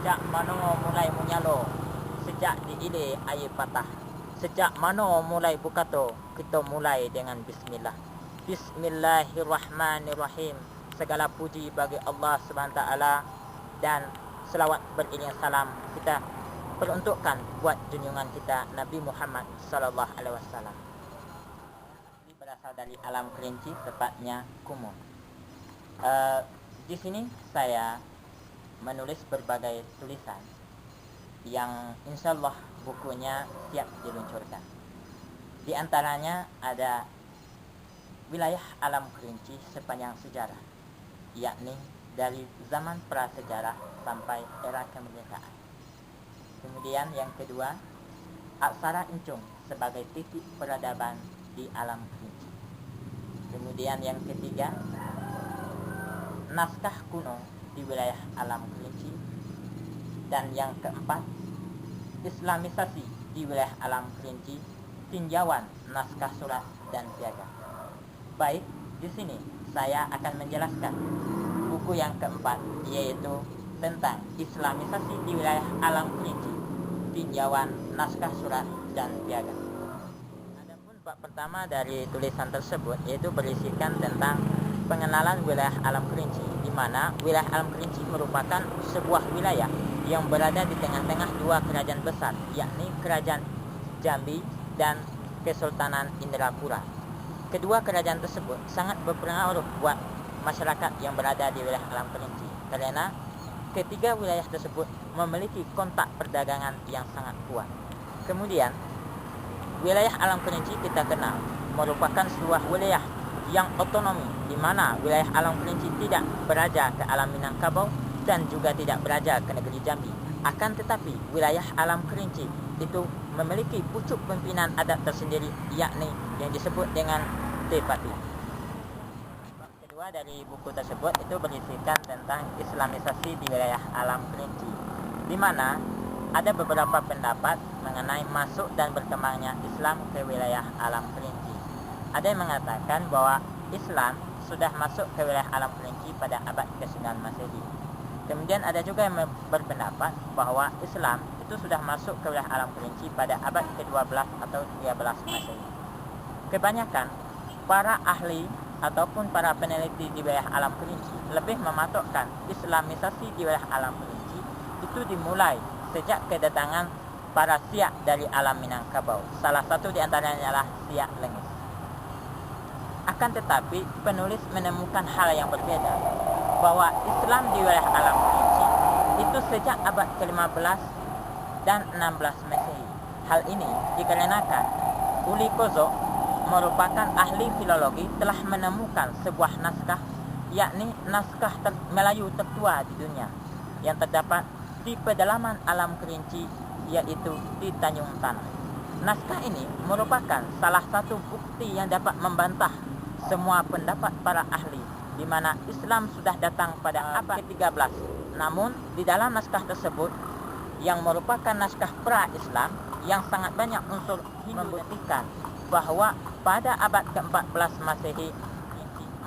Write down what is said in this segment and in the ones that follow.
Sejak mana mulai menyalo, sejak diile air patah. Sejak mana mulai bukato, kita mulai dengan bismillah. Bismillahirrahmanirrahim. Segala puji bagi Allah SWT, dan selawat beriringan salam kita peruntukkan buat junjungan kita Nabi Muhammad sallallahu alaihi wasallam. Ini berasal dari alam Kerinci, tepatnya Kumuh. Di sini saya menulis berbagai tulisan yang insyaallah bukunya siap diluncurkan. Di antaranya ada wilayah alam Kerinci sepanjang sejarah, yakni dari zaman prasejarah sampai era kemerdekaan. Kemudian yang kedua, aksara Encung sebagai titik peradaban di alam Kerinci. Kemudian yang ketiga, naskah kuno di wilayah alam Kerinci. Dan yang keempat, islamisasi di wilayah alam Kerinci, tinjauan naskah surat dan piagam. Baik, di sini saya akan menjelaskan buku yang keempat, yaitu tentang islamisasi di wilayah alam Kerinci, tinjauan naskah surat dan piagam. Adapun bab pertama dari tulisan tersebut yaitu berisikan tentang pengenalan wilayah alam Kerinci, di mana wilayah alam Kerinci merupakan sebuah wilayah yang berada di tengah-tengah dua kerajaan besar, yakni Kerajaan Jambi dan Kesultanan Indrapura. Kedua kerajaan tersebut sangat berpengaruh buat masyarakat yang berada di wilayah alam Kerinci, karena ketiga wilayah tersebut memiliki kontak perdagangan yang sangat kuat. Kemudian, wilayah alam Kerinci kita kenal merupakan sebuah wilayah yang otonomi, di mana wilayah alam Kerinci tidak beraja ke alam Minangkabau dan juga tidak beraja ke negeri Jambi. Akan tetapi wilayah alam Kerinci itu memiliki pucuk pimpinan adat tersendiri, yakni yang disebut dengan Tepati. Bab kedua dari buku tersebut itu berisikan tentang islamisasi di wilayah alam Kerinci, di mana ada beberapa pendapat mengenai masuk dan berkembangnya Islam ke wilayah alam Kerinci. Ada yang mengatakan bahwa Islam sudah masuk ke wilayah alam Kerinci pada abad ke-9 Masehi. Kemudian ada juga yang berpendapat bahwa Islam itu sudah masuk ke wilayah alam Kerinci pada abad ke-12 atau 13 Masehi. Kebanyakan para ahli ataupun para peneliti di wilayah alam Kerinci lebih mematokkan islamisasi di wilayah alam Kerinci itu dimulai sejak kedatangan para Siak dari alam Minangkabau. Salah satu di antaranya adalah Siak Lengis. Akan tetapi penulis menemukan hal yang berbeda, bahwa Islam di wilayah alam Kerinci itu sejak abad ke-15 dan 16 Masehi. Hal ini dikarenakan Uli Kozo merupakan ahli filologi telah menemukan sebuah naskah, yakni naskah Melayu tertua di dunia yang terdapat di pedalaman alam Kerinci, yaitu di Tanjung Tanah. Naskah ini merupakan salah satu bukti yang dapat membantah semua pendapat para ahli, di mana Islam sudah datang pada abad ke-13. Namun di dalam naskah tersebut yang merupakan naskah pra-Islam yang sangat banyak unsur membuktikan bahwa pada abad ke-14 Masehi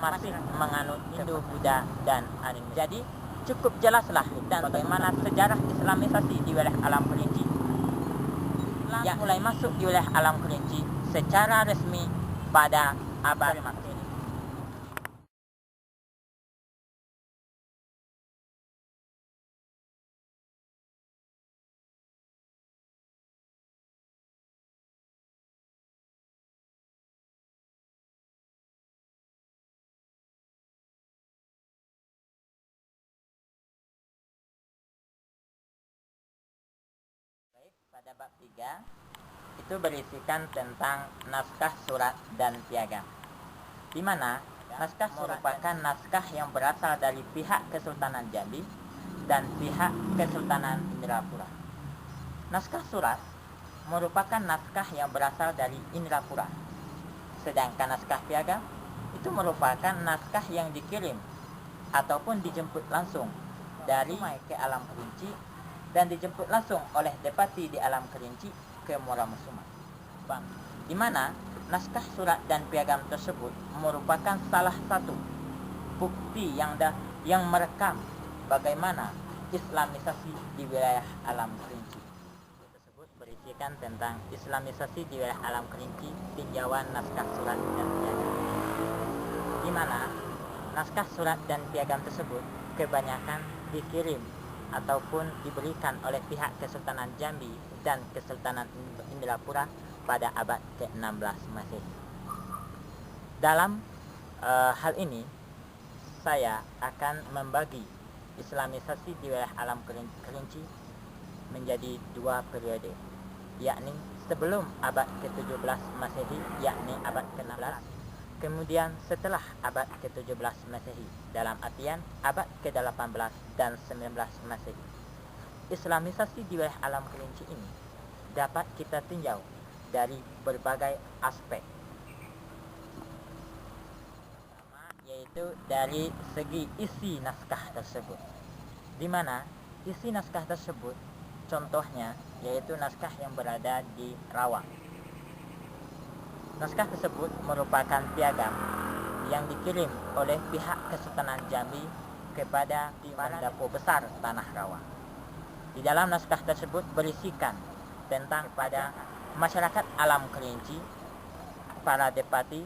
masih menganut Hindu, Buddha, dan animisme. Jadi cukup jelaslah dan bagaimana sejarah islamisasi di wilayah alam Kerinci yang mulai masuk di wilayah alam Kerinci secara resmi pada abad Masehi. Pada bab 3 itu berisikan tentang naskah surat dan piagam, di mana naskah merupakan naskah yang berasal dari pihak Kesultanan Jambi dan pihak Kesultanan Indrapura. Naskah surat merupakan naskah yang berasal dari Indrapura, sedangkan naskah piagam itu merupakan naskah yang dikirim ataupun dijemput langsung dari ke alam Kerinci dan dijemput langsung oleh Depati di alam Kerinci ke Muara Musuma. Di mana naskah surat dan piagam tersebut merupakan salah satu bukti yang merekam bagaimana Islamisasi di wilayah Alam Kerinci. Tersebut berisikan tentang Islamisasi di wilayah Alam Kerinci, tinjauan naskah surat dan piagam, di mana naskah surat dan piagam tersebut kebanyakan dikirim ataupun diberikan oleh pihak Kesultanan Jambi dan Kesultanan Indrapura pada abad ke-16 Masehi. Dalam hal ini saya akan membagi Islamisasi di wilayah Alam Kerinci menjadi dua periode, yakni sebelum abad ke-17 Masehi, yakni abad ke-16, kemudian setelah abad ke-17 Masehi, dalam artian abad ke-18 dan 19 Masehi. Islamisasi di wilayah Alam Kerinci ini dapat kita tinjau dari berbagai aspek, yaitu dari segi isi naskah tersebut, di mana isi naskah tersebut contohnya yaitu naskah yang berada di Rawa. Naskah tersebut merupakan piagam yang dikirim oleh pihak Kesultanan Jambi kepada Pendapo Besar Tanah Rawa. Di dalam naskah tersebut berisikan tentang pada masyarakat Alam Kerinci, para depati,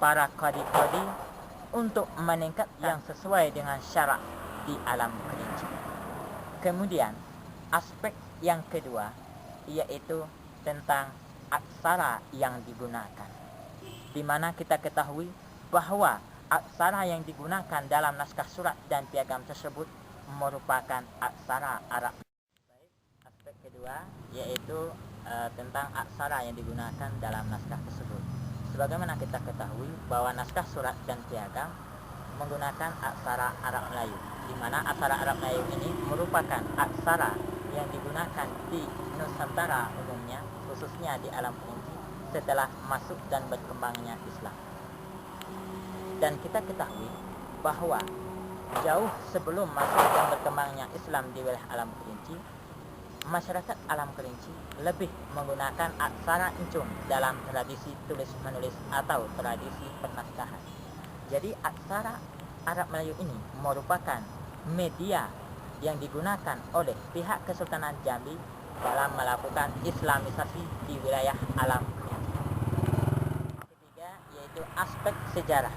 para kodi-kodi untuk meningkat yang sesuai dengan syarat di Alam Kerinci. Kemudian aspek yang kedua yaitu tentang aksara yang digunakan, di mana kita ketahui bahwa aksara yang digunakan dalam naskah surat dan piagam tersebut merupakan aksara Arab. Aspek kedua yaitu tentang aksara yang digunakan dalam naskah tersebut. Sebagaimana kita ketahui bahwa naskah surat dan piagam menggunakan aksara Arab Melayu, di mana aksara Arab Melayu ini merupakan aksara yang digunakan di Nusantara umumnya, khususnya di Alam Kerinci setelah masuk dan berkembangnya Islam. Dan kita ketahui bahwa jauh sebelum masuk dan berkembangnya Islam di wilayah Alam Kerinci, masyarakat Alam Kerinci lebih menggunakan aksara encung dalam tradisi tulis-menulis atau tradisi pernaskahan. Jadi aksara Arab Melayu ini merupakan media yang digunakan oleh pihak Kesultanan Jambi dalam melakukan Islamisasi di wilayah Alam Kerinci. Ketiga yaitu aspek sejarah,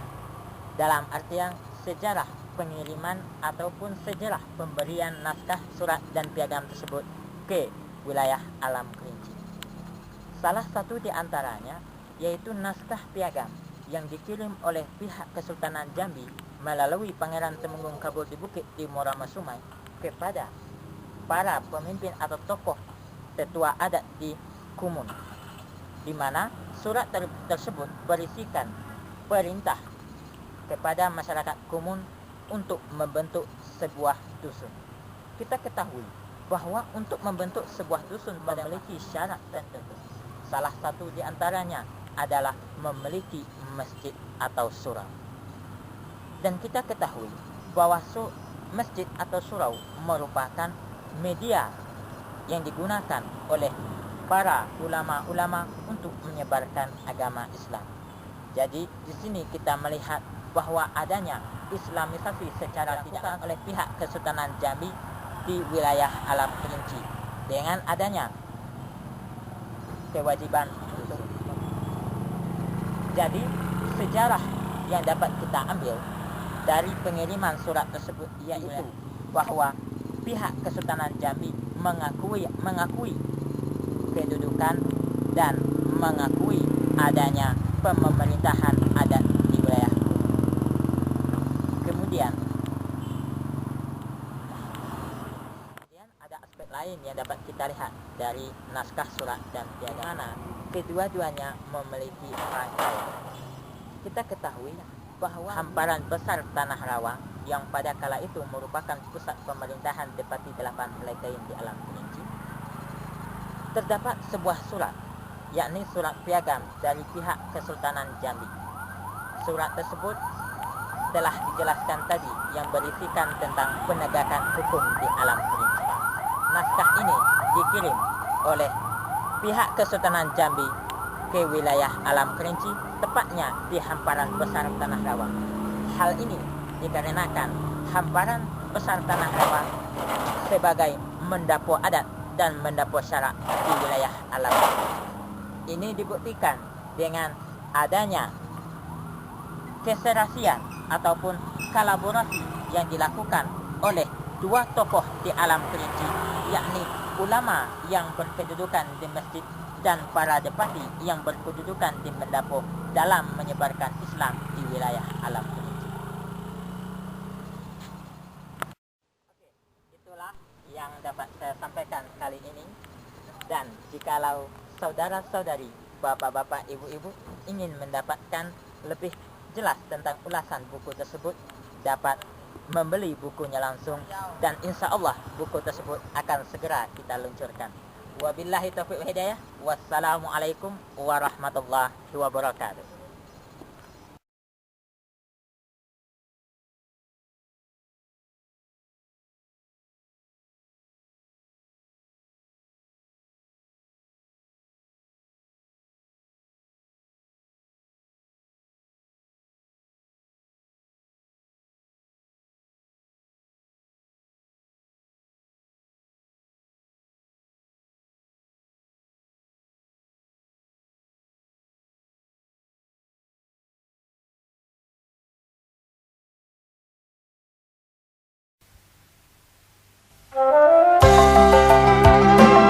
dalam artian sejarah pengiriman ataupun sejarah pemberian naskah surat dan piagam tersebut ke wilayah Alam Kerinci. Salah satu di antaranya yaitu naskah piagam yang dikirim oleh pihak Kesultanan Jambi melalui Pangeran Temenggung Kabul di Bukit di Morama Sumai kepada para pemimpin atau tokoh tetua adat di Kumun, di mana surat tersebut berisikan perintah kepada masyarakat Kumun untuk membentuk sebuah dusun. Kita ketahui bahwa untuk membentuk sebuah dusun memiliki syarat tertentu. Salah satu di antaranya adalah memiliki masjid atau surau. Dan kita ketahui bahwa masjid atau surau merupakan media yang digunakan oleh para ulama-ulama untuk menyebarkan agama Islam. Jadi di sini kita melihat bahwa adanya Islamisasi secara tidak oleh pihak Kesultanan Jambi di wilayah Alam Kerinci dengan adanya kewajiban untuk. Jadi sejarah yang dapat kita ambil dari pengiriman surat tersebut yaitu bahwa pihak Kesultanan Jambi mengakui kedudukan dan mengakui adanya pemerintahan adat di wilayah. Kemudian ada aspek lain yang dapat kita lihat dari naskah surat dan piagam, mana kedua-duanya memiliki rangkaian. Kita ketahui bahwa hamparan besar Tanah Rawa yang pada kala itu merupakan pusat pemerintahan Depati 8 Lekain di Alam Kerinci, terdapat sebuah surat, yakni surat piagam dari pihak Kesultanan Jambi. Surat tersebut telah dijelaskan tadi yang berisikan tentang penegakan hukum di Alam Kerinci. Naskah ini dikirim oleh pihak Kesultanan Jambi ke wilayah Alam Kerinci, tepatnya di hamparan besar Tanah Rawa. Hal ini dikarenakan hamparan besar tanah Rewang sebagai mendapo adat dan mendapo syarak di wilayah alam. Ini dibuktikan dengan adanya keserasian ataupun kolaborasi yang dilakukan oleh dua tokoh di alam Kerinci, yakni ulama yang berkedudukan di masjid dan para depati yang berkedudukan di Mendapo dalam menyebarkan Islam di wilayah alam Kerinci. Oke, itulah yang dapat saya sampaikan kali ini. Dan jikalau saudara-saudari, bapak-bapak, ibu-ibu ingin mendapatkan lebih jelas tentang ulasan buku tersebut, dapat membeli bukunya langsung, dan insya Allah buku tersebut akan segera kita luncurkan. Wabillahi taufiq wal hidayah. Wassalamualaikum warahmatullahi wabarakatuh.